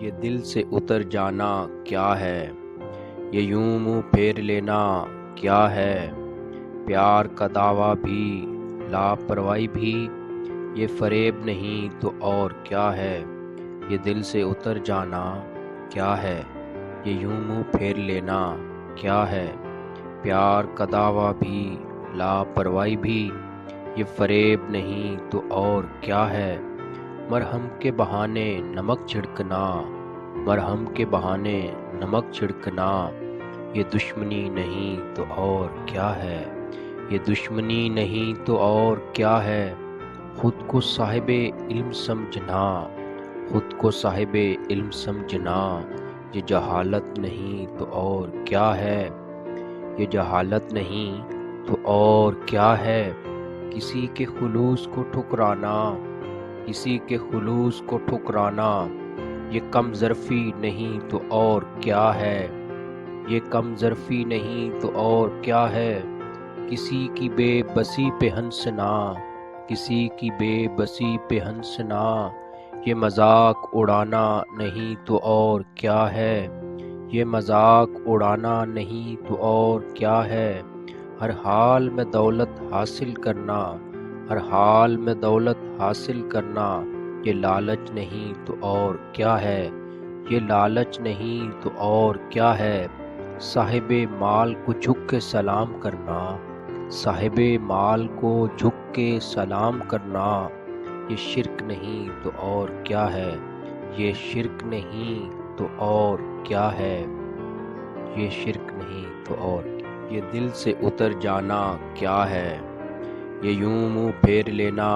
یہ دل سے اتر جانا کیا ہے، یہ یوں منہ پھیر لینا کیا ہے، پیار کا دعویٰ بھی لاپرواہی بھی، یہ فریب نہیں تو اور کیا ہے، یہ دل سے اتر جانا کیا ہے، یہ یوں منہ پھیر لینا کیا ہے، پیار کا دعویٰ بھی لاپرواہی بھی، یہ فریب نہیں تو اور کیا ہے، مرہم کے بہانے نمک چھڑکنا، مرہم کے بہانے نمک چھڑکنا، یہ دشمنی نہیں تو اور کیا ہے، یہ دشمنی نہیں تو اور کیا ہے، خود کو صاحب علم سمجھنا، خود کو صاحب علم سمجھنا، یہ جہالت نہیں تو اور کیا ہے، یہ جہالت نہیں تو اور کیا ہے، کسی کے خلوص کو ٹھکرانا، کسی کے خلوص کو ٹھکرانا، یہ کم ظرفی نہیں تو اور کیا ہے، یہ کم ظرفی نہیں تو اور کیا ہے، کسی کی بے بسی پہ ہنسنا، کسی کی بے بسی پہ ہنسنا، یہ مذاق اڑانا نہیں تو اور کیا ہے، یہ مذاق اڑانا نہیں تو اور کیا ہے، ہر حال میں دولت حاصل کرنا، ہر حال میں دولت حاصل کرنا، یہ لالچ نہیں تو اور کیا ہے، یہ لالچ نہیں تو اور کیا ہے، صاحب مال کو جھک کے سلام کرنا، صاحب مال کو جھک کے سلام کرنا، یہ شرک نہیں تو اور کیا ہے، یہ شرک نہیں تو اور کیا ہے، یہ شرک نہیں تو اور یہ دل سے اتر جانا کیا ہے، یہ یوں منہ پھیر لینا